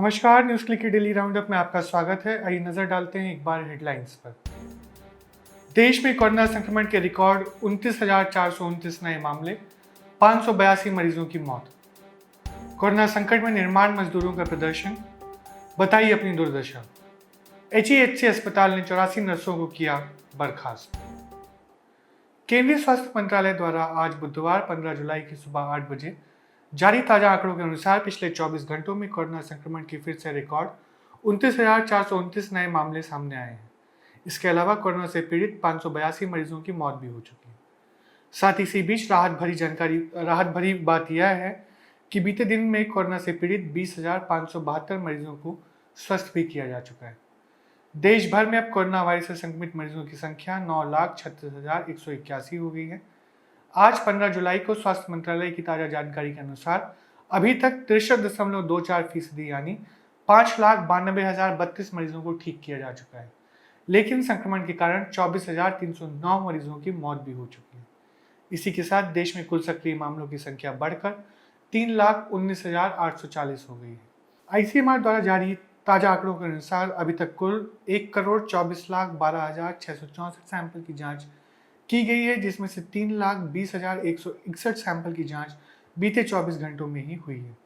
नमस्कार, news click के daily roundup में आपका स्वागत है। आइए नजर डालते हैं एक बार हेडलाइंस पर। देश में कोरोना संक्रमण के रिकॉर्ड 29,429 नए मामले, 582 मरीजों की मौत। कोरोना संकट में निर्माण मजदूरों का प्रदर्शन, बताई अपनी दुर्दशा। HEHC अस्पताल ने 84 नर्सों को किया बर्खास्त। केंद्रीय स्वास्थ्य मंत्रालय द्वारा आज बुधवार 15 जुलाई की सुबह 8 बजे जारी ताजा आंकड़ों के अनुसार पिछले 24 घंटों में कोरोना संक्रमण की फिर से रिकॉर्ड 29,429 नए मामले सामने आए हैं। इसके अलावा कोरोना से पीड़ित 582 मरीजों की मौत भी हो चुकी है। साथ ही इसी बीच राहत भरी बात यह है कि बीते दिन में कोरोना से पीड़ित 20,572 मरीजों को स्वस्थ भी किया जा चुका है। देश भर में अब कोरोना वायरस से संक्रमित मरीजों की संख्या 9,36,181 हो गई है। आज 15 जुलाई को स्वास्थ्य मंत्रालय की ताजा जानकारी के अनुसार अभी तक 63.24% यानी 5,92,032 मरीजों को ठीक किया जा चुका है, लेकिन संक्रमण के कारण 24,309 मरीजों की मौत भी हो चुकी है। इसी के साथ देश में कुल सक्रिय मामलों की संख्या बढ़कर 3,19,840 हो गई है। ICMR द्वारा जारी ताजा आंकड़ों के अनुसार अभी तक कुल 1,24,12,664 सैंपल की जाँच की गई है, जिसमें से 3,20,161 सैंपल की जांच बीते 24 घंटों में ही हुई है।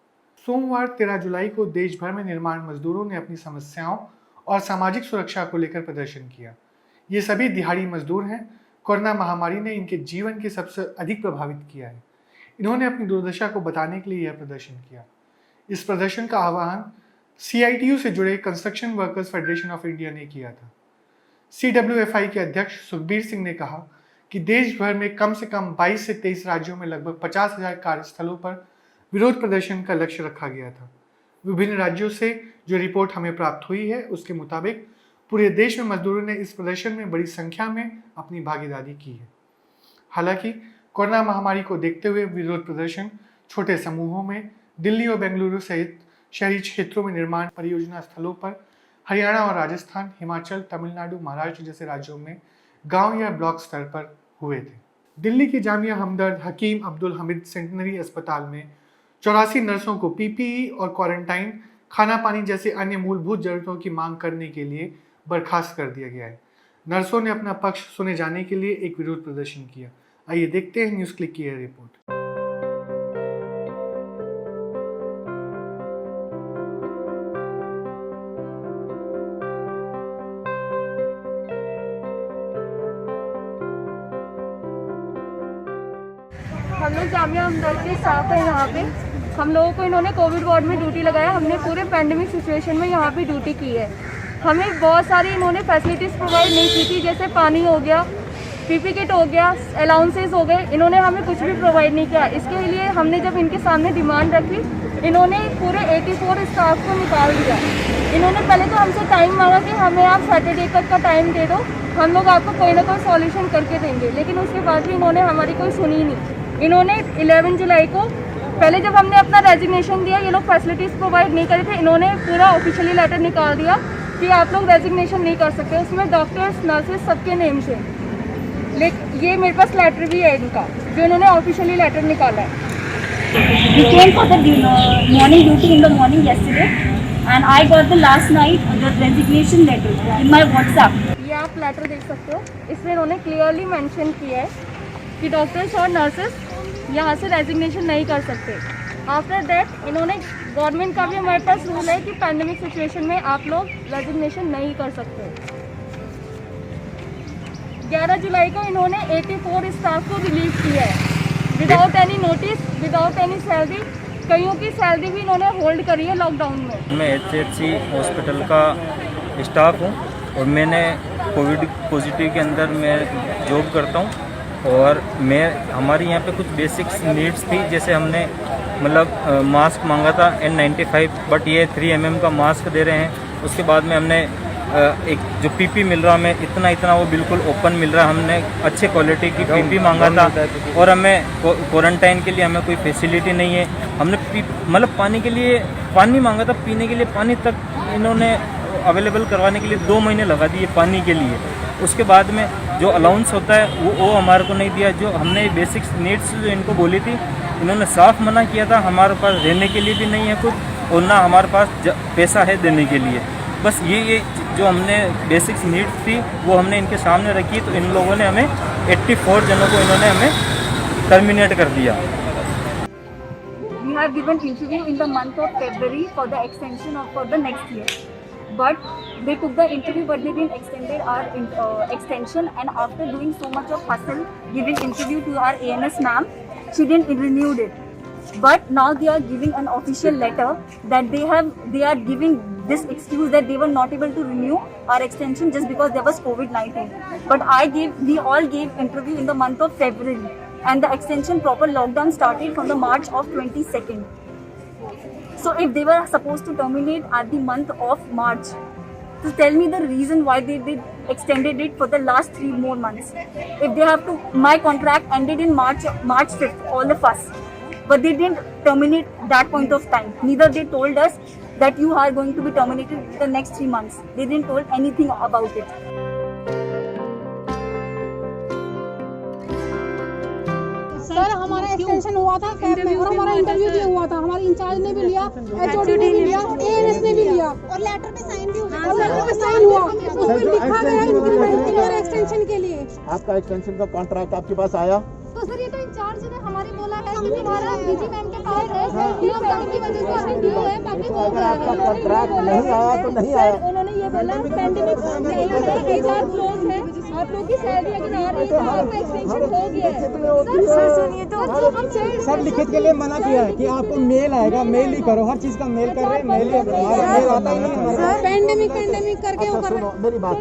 सोमवार 13 जुलाई को देश भर में निर्माण मजदूरों ने अपनी समस्याओं और सामाजिक सुरक्षा को लेकर प्रदर्शन किया। ये सभी दिहाड़ी मजदूर हैं। कोरोना महामारी ने इनके जीवन के सबसे अधिक प्रभावित किया है। इन्होंने अपनी दुर्दशा को बताने के लिए यह प्रदर्शन किया। इस प्रदर्शन का आह्वान CITU से जुड़े construction workers federation of India ने किया था। CWFI के अध्यक्ष सुखबीर सिंह ने कहा कि देश भर में कम से कम 22 से 23 राज्यों में लगभग 50,000 कार्यस्थलों पर विरोध प्रदर्शन का लक्ष्य रखा गया था। विभिन्न राज्यों से जो रिपोर्ट हमें प्राप्त हुई है, उसके मुताबिक पूरे देश में मजदूरों ने इस प्रदर्शन में बड़ी संख्या में अपनी भागीदारी की है। हालांकि कोरोना महामारी को देखते हुए विरोध प्रदर्शन छोटे समूहों में दिल्ली और बेंगलुरु सहित शहरी क्षेत्रों में निर्माण परियोजना स्थलों पर हरियाणा और राजस्थान, हिमाचल, तमिलनाडु, महाराष्ट्र जैसे राज्यों में गांव या ब्लॉक स्तर पर हुए थे। दिल्ली की जामिया हमदर्द हकीम अब्दुल हमीद सेंटनरी अस्पताल में 84 नर्सों को PPE और क्वारंटाइन, खाना पानी जैसे अन्य मूलभूत जरूरतों की मांग करने के लिए बर्खास्त कर दिया गया है। नर्सों ने अपना पक्ष सुने जाने के लिए एक विरोध प्रदर्शन किया। आइए देखते हैं न्यूज़ क्लिक की यह रिपोर्ट। हम लोग जामिया हमदर्द के स्टाफ है यहाँ पे। हम लोगों को इन्होंने कोविड वार्ड में ड्यूटी लगाया। हमने पूरे पैंडेमिक सिचुएशन में यहाँ पे ड्यूटी की है। हमें बहुत सारी इन्होंने फैसिलिटीज़ प्रोवाइड नहीं की थी, जैसे पानी हो गया, PP किट हो गया, अलाउंसेस हो गए। इन्होंने हमें कुछ भी प्रोवाइड नहीं किया। इसके लिए हमने जब इनके सामने डिमांड रखी, इन्होंने पूरे 84 स्टाफ को निकाल दिया। इन्होंने पहले तो हमसे टाइम मांगा कि हमें आप सैटरडे तक का टाइम दे दो, हम लोग आपको कोई ना कोई सॉल्यूशन करके देंगे, लेकिन उसके बाद भी इन्होंने हमारी कोई सुनी नहीं। इन्होंने 11 जुलाई को पहले जब हमने अपना रेजिग्नेशन दिया, ये लोग फैसिलिटीज़ प्रोवाइड नहीं करे थे, इन्होंने पूरा ऑफिशियली लेटर निकाल दिया कि आप लोग रेजिग्नेशन नहीं कर सकते। उसमें डॉक्टर्स, नर्सेस सबके नेम से, लेकिन ये मेरे पास लेटर भी है इनका, जो इन्होंने ऑफिशियली लेटर निकाला है। We came for the morning duty in the morning yesterday, and I got the last night the resignation letter in my WhatsApp. ये आप लेटर देख सकते हो। इसमें इन्होंने क्लियरली मेंशन किया है कि डॉक्टर्स और नर्सेस यहाँ से रेजिग्नेशन नहीं कर सकते। आफ्टर दैट इन्होंने गवर्नमेंट का भी हमारे पास रूल है कि पैंडेमिक सिचुएशन में आप लोग रेजिग्नेशन नहीं कर सकते। 11 जुलाई को इन्होंने 84 स्टाफ को रिलीव किया है without any notice, without any salary. कईयों की सैलरी भी इन्होंने होल्ड करी है लॉकडाउन में। मैं HHC हॉस्पिटल का स्टाफ हूँ और मैंने कोविड पॉजिटिव के अंदर मैं जॉब करता हूँ। और हमारी यहाँ पे कुछ बेसिक्स नीड्स थी, जैसे हमने मतलब मास्क मांगा था N95, बट ये 3 mm का मास्क दे रहे हैं। उसके बाद में हमने एक जो PP मिल रहा हमें इतना वो बिल्कुल ओपन मिल रहा है। हमने अच्छे क्वालिटी की PP मांगा था और हमें क्वारंटाइन के लिए हमें कोई फैसिलिटी नहीं है। हमने मतलब पानी के लिए पानी मांगा था, पीने के लिए पानी तक इन्होंने अवेलेबल करवाने के लिए 2 महीने लगा दिए पानी के लिए। उसके बाद में जो अलाउंस होता है वो हमारे को नहीं दिया। जो हमने बेसिक्स नीड्स जो इनको बोली थी, इन्होंने साफ मना किया था। हमारे पास रहने के लिए भी नहीं है कुछ, और ना हमारे पास पैसा है देने के लिए। बस ये जो हमने बेसिक्स नीड्स थी वो हमने इनके सामने रखी, तो इन लोगों ने हमें 84 जनों को इन्होंने हमें टर्मिनेट कर दिया। We have given interview in the month of February for the extension of for the next year, but they took the interview but they didn't extended our extension, and after doing so much of hustle giving interview to our ANS ma'am, she didn't renewed it. But now they are giving an official letter that they are giving this excuse that they were not able to renew our extension just because there was COVID-19. But we all gave interview in the month of February, and the extension proper lockdown started from the March of 22nd. So if they were supposed to terminate at the month of March, to tell me the reason why they extended it for the last 3 more months. If they have to, my contract ended in March 5th, all of us. But they didn't terminate that point of time. Neither they told us that you are going to be terminated in the next 3 months. They didn't told anything about it. Sir हमारा extension हुआ था cab में और हमारा interview भी हुआ था, हमारे इंचार्ज ने भी लिया, एचओडी ने भी लिया, एएनएस ने भी लिया और लेटर पे साइन भी हुआ। लेटर पे साइन हुआ, उसमें लिखा गया इंक्रीमेंट के लिए और एक्सटेंशन के लिए। आपका एक्सटेंशन का कॉन्ट्रैक्ट आपके पास आया? तो सर ये तो इंचार्ज ने हमारे बोला है कि तुम्हारा बीजी मैम के पास है, लॉकडाउन की वजह से हमने ड्यू है, बाकी हो गया है। आपका कॉन्ट्रैक्ट नहीं आया तो नहीं आया। उन्होंने ये बोला पैंडेमिक एचआर क्लोज है, आप लोग की सैलरी अगर आ रही है तो आपका एक्सटेंशन हो गया है। सर सुनिए तो सर लिखित के लिए मना किया है कि आपको मेल आएगा, मेल ही करो, हर चीज का मेल कर रहे हैं, मेल आता ही नहीं है। पैंडेमिक करके वो कर रहे हैं। मेरी बात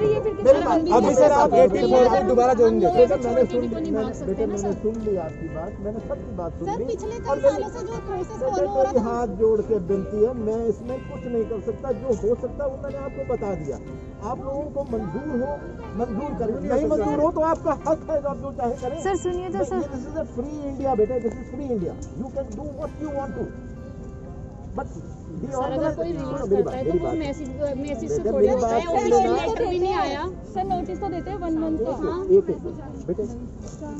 अभी सर आप 84 पे दोबारा ज्वाइन मैंने सुन ली आपकी बात, मैंने सबकी बात सुन ली। पिछले कई सालों से जो प्रोसेस फॉलो हो रहा मेरी हाथ जोड़ के विनती है, मैं इसमें कुछ नहीं कर सकता। जो हो सकता है वो मैंने आपको बता दिया। आप लोगों को मंजूर करें, नहीं मंजूर हो तो आपका हक है, आप जो चाहे करें। सर सुनिए तो sir, this is a free India बेटा, this is free India, you can do what you want to. But sir अगर कोई रिलीज करता है तो वो मैसेज से थोड़ी होता है, ऑफिशियल लेटर भी नहीं आया। सर नोटिस तो देते हैं 1 मंथ का। हाँ एक बेटे,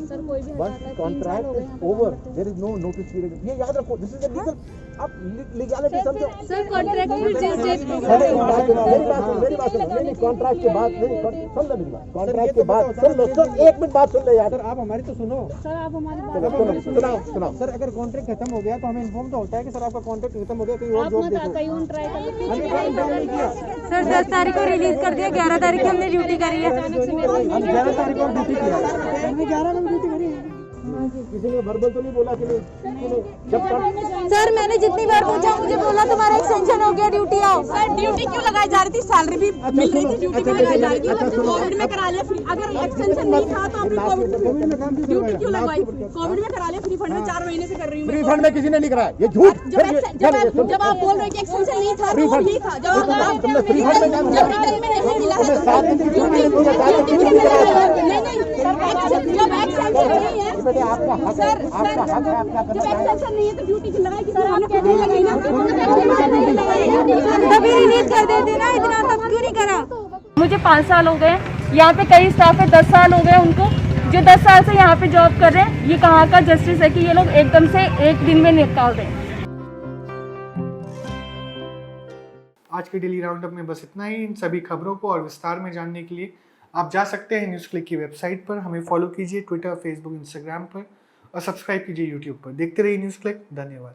सर कोई भी once contract is over, there is no notice period. ये याद रखो, this is a legal, आप लीगैलिटी समझो। सर कॉन्ट्रैक्ट भी जिस डेट पे मेरी बात सुनो, नहीं कॉन्ट्रैक्ट के बाद नहीं, सुन ले मेरी बात, कॉन्ट्रैक्ट के बाद सुन लो, सर 1 मिनट बात सुन ले यार। सर आप हमारी तो सुनो। सर आप हमारी बात सुनाओ। सर अगर कॉन्ट्रैक्ट खत्म हो गया तो हमें इन्फॉर्म तो होता है कि सर आपका कॉन्ट्रैक्ट खत्म हो गया, कहीं और आप जॉब मत देखो। कहीं और ट्राई कर लो। नहीं किया सर 10 तारीख को रिलीज कर दिया, 11 तारीख को हमने ड्यूटी करी है। हम 11 तारीख को ड्यूटी किया, हमने 11 को ड्यूटी करी है। किसी ने वर्बल तो नहीं बोला कि जब सर मैंने जितनी बार पूछा मुझे बोला तुम्हारा एक्सटेंशन हो गया, ड्यूटी आओ। सर ड्यूटी क्यों लगाई जा रही थी, सैलरी भी मिल रही थी, ड्यूटी क्यों लगाई जा रही थी? कोविड में करा ले फ्री, अगर एक्सटेंशन नहीं था तो आपने कोविड ड्यूटी क्यों लगाई? कोविड में करा ले फ्री फंड में 4 महीने से कर रही हूँ। फ्री फंड में किसी ने नहीं कराया, ये झूठ। जब आप बोल रहे हैं कि एक्सटेंशन नहीं था तो नहीं था, जब रिटर्न में नहीं मिला है जब एक्सटेंशन नहीं है, बेटे आपका हक है, आपका हक है, आपका जब एक्सटेंशन नहीं है तो ड्यूटी क्यों लगाई? किसी ने कहने लगी ना तभी रिलीज कर देते ना, इतना तब क्यों नहीं करा? मुझे 5 साल हो गए, यहाँ पे कई स्टाफ है 10 साल हो गए उनको, जो 10 साल से यहाँ पे जॉब कर रहे हैं। ये कहाँ का जस्टिस है कि ये लोग एकदम से एक दिन में निकाल दें? आज के डेली राउंडअप में बस इतना ही। इन सभी खबरों को और विस्तार में जानने के लिए आप जा सकते हैं न्यूज़ क्लिक की वेबसाइट पर। हमें फॉलो कीजिए ट्विटर, फेसबुक, इंस्टाग्राम पर और सब्सक्राइब कीजिए यूट्यूब पर। देखते रहिए न्यूज़ क्लिक। धन्यवाद।